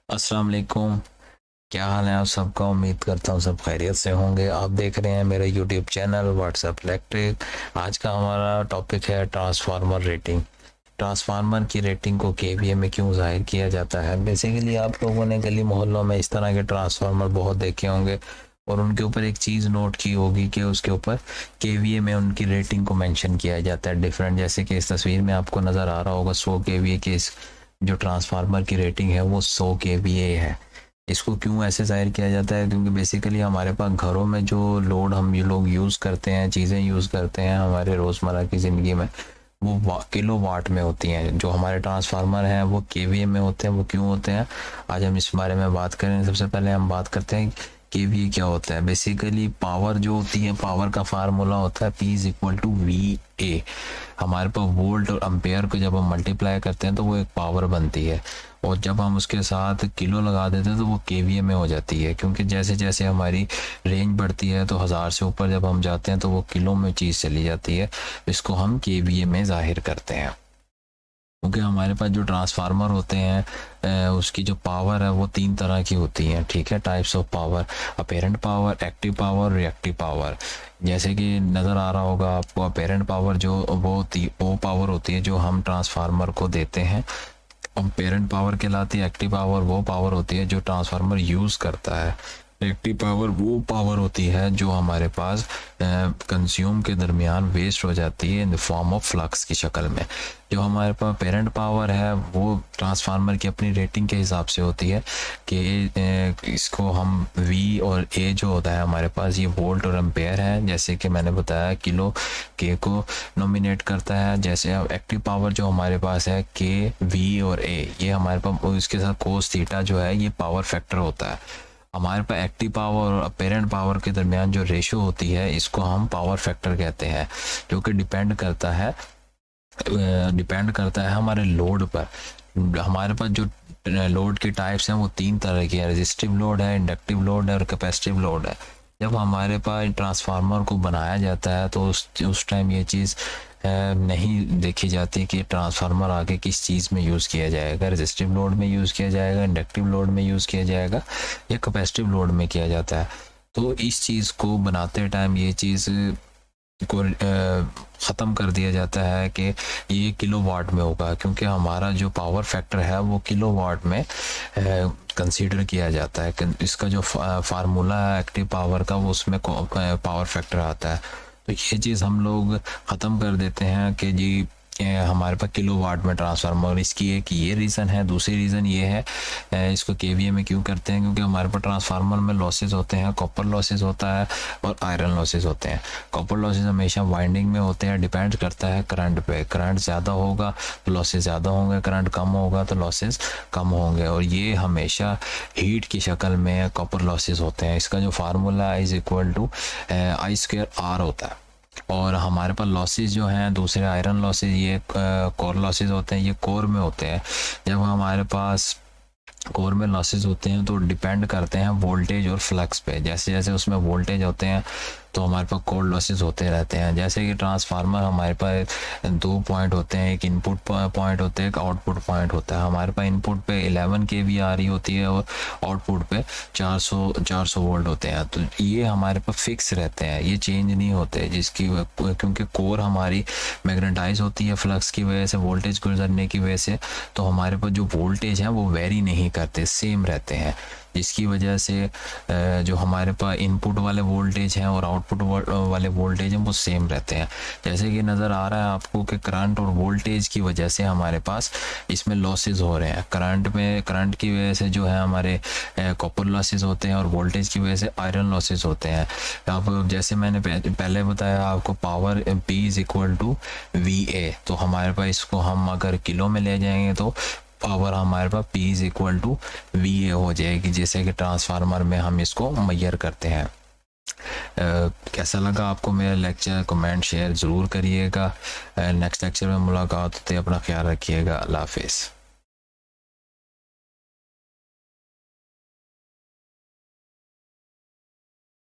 अस्सलाम वालेकुम। क्या हाल है आप सबका? उम्मीद करता हूँ सब खैरियत से होंगे। आप देख रहे हैं मेरा यूट्यूब चैनल व्हाट्सएप इलेक्ट्रिक। आज का हमारा टॉपिक है ट्रांसफार्मर रेटिंग। ट्रांसफार्मर की रेटिंग को केवीए में क्यों जाहिर किया जाता है? बेसिकली आप लोगों ने गली मोहल्लों में इस तरह के ट्रांसफार्मर बहुत देखे होंगे और उनके ऊपर एक चीज़ नोट की होगी कि उसके ऊपर केवीए में उनकी रेटिंग को मेंशन किया जाता है डिफरेंट। जैसे कि इस तस्वीर में आपको नज़र आ रहा होगा 100 केवीए की इस जो ट्रांसफार्मर की रेटिंग है वो 100 केवीए है। इसको क्यों ऐसे ज़ाहिर किया जाता है? क्योंकि बेसिकली हमारे पास घरों में जो लोड हम ये लोग यूज़ करते हैं, चीज़ें यूज़ करते हैं हमारे रोज़मर्रा की ज़िंदगी में, वो किलो वाट में होती हैं। जो हमारे ट्रांसफार्मर हैं वो केवीए में होते हैं। वो क्यों होते हैं, आज हम इस बारे में बात करें। सबसे पहले हम बात करते हैं केवीए क्या होता है। बेसिकली पावर जो होती है, पावर का फार्मूला होता है P is equal to V A. हमारे पास वोल्ट और अम्पेयर को जब हम मल्टीप्लाई करते हैं तो वो एक पावर बनती है, और जब हम उसके साथ किलो लगा देते हैं तो वो केवीए में हो जाती है। क्योंकि जैसे जैसे हमारी रेंज बढ़ती है तो 1000 से ऊपर जब हम जाते हैं तो वो किलो में चीज़ चली जाती है। इसको हम केवीए में जाहिर करते हैं। क्योंकि हमारे पास जो ट्रांसफार्मर होते हैं उसकी जो पावर है वो 3 तरह की होती है। ठीक है, types of power: apparent power, active power, reactive power. जैसे कि नज़र आ रहा होगा आपको, अपेरेंट पावर जो वो पावर होती है जो हम ट्रांसफार्मर को देते हैं। पेरेंट पावर कहलाती है। एक्टिव पावर वो पावर होती है जो ट्रांसफार्मर यूज़ करता है। रिएक्टिव पावर वो पावर होती है जो हमारे पास कंज्यूम के दरमियान वेस्ट हो जाती है in the form of flux की शक्ल में। जो हमारे पास पेरेंट पावर है वो ट्रांसफार्मर की अपनी रेटिंग के हिसाब से होती है कि इसको हम वी और ए जो होता है हमारे पास, ये वोल्ट और एम्पेयर है। जैसे कि मैंने बताया, किलो के को नॉमिनेट करता है। जैसे अब एक्टिव पावर जो हमारे पास है के, वी और ए, ये हमारे पास इसके साथ कोस थीटा जो है ये पावर फैक्टर होता है। हमारे पास एक्टिव पावर और अपेरेंट पावर के दरमियान जो रेशो होती है इसको हम पावर फैक्टर कहते हैं, जो कि डिपेंड करता है हमारे लोड पर। हमारे पास जो लोड की टाइप्स हैं वो 3 तरह की है: रेजिस्टिव लोड है, इंडक्टिव लोड है और कैपेसिटिव लोड है। जब हमारे पास ट्रांसफार्मर को बनाया जाता है तो उस टाइम ये चीज़ नहीं देखी जाती कि ट्रांसफार्मर आगे किस चीज़ में यूज़ किया जाएगा। रेजिस्टिव लोड में यूज़ किया जाएगा, इंडक्टिव लोड में यूज़ किया जाएगा या कैपेसिटिव लोड में किया जाता है। तो इस चीज़ को बनाते टाइम ये चीज़ को ख़त्म कर दिया जाता है कि ये किलो वाट में होगा, क्योंकि हमारा जो पावर फैक्टर है वो किलो वाट में कंसीडर किया जाता है। इसका जो फार्मूला है एक्टिव पावर का वो उसमें पावर फैक्टर आता है। तो ये चीज़ हम लोग ख़त्म कर देते हैं कि जी हमारे पास किलो वाट में ट्रांसफार्मर। इसकी एक ये रीज़न है। दूसरी रीज़न ये है इसको केवीए में क्यों करते हैं, क्योंकि हमारे पास ट्रांसफार्मर में लॉसेस होते हैं। कॉपर लॉसेस होता है और आयरन लॉसेस होते हैं। कॉपर लॉसेस हमेशा वाइंडिंग में होते हैं, डिपेंड करता है करंट पे। करंट ज़्यादा होगा तो लॉसेस ज़्यादा होंगे, करंट कम होगा तो लॉसेस कम होंगे, और ये हमेशा हीट की शक्ल में कॉपर लॉसेस होते हैं। इसका जो formula is equal to I²R होता है। और हमारे पास लॉसेस जो हैं दूसरे आयरन लॉसेस, ये कोर लॉसेस होते हैं, ये कोर में होते हैं। जब हमारे पास कोर में लॉसेस होते हैं तो डिपेंड करते हैं वोल्टेज और फ्लक्स पे। जैसे जैसे उसमें वोल्टेज होते हैं तो हमारे पास कोर लॉसेस होते रहते हैं। जैसे कि ट्रांसफार्मर हमारे पास 2 पॉइंट होते हैं, एक इनपुट पॉइंट होता है, एक आउटपुट पॉइंट होता है। हमारे पास इनपुट पे 11 केवी आ रही होती है और आउटपुट पे 400 वोल्ट होते हैं। तो ये हमारे पास फिक्स रहते हैं, ये चेंज नहीं होते, क्योंकि कोर हमारी मैग्नेटाइज होती है फ्लक्स की वजह से, वोल्टेज गुजरने की वजह से। तो हमारे पास जो वोल्टेज है वो वेरी नहीं करते, सेम रहते हैं, जिसकी वजह से जो हमारे पास इनपुट वाले वोल्टेज हैं और आउटपुट वाले वोल्टेज हैं वो सेम रहते हैं। जैसे कि नज़र आ रहा है आपको कि करंट और वोल्टेज की वजह से हमारे पास इसमें लॉसेस हो रहे हैं। करंट की वजह से जो है हमारे कॉपर लॉसेस होते हैं और वोल्टेज की वजह से आयरन लॉसेस होते हैं। अब जैसे मैंने पहले बताया आपको, power P is equal to VA। तो हमारे पास इसको हम अगर किलो में ले जाएंगे तो पावर हमारे पास P is equal to VA हो जाएगी, जैसे कि ट्रांसफार्मर में हम इसको मेजर करते हैं। कैसा लगा आपको मेरा लेक्चर? कमेंट शेयर ज़रूर करिएगा। नेक्स्ट लेक्चर में मुलाकात होती है। अपना ख्याल रखिएगा। अल्लाह हाफिज़।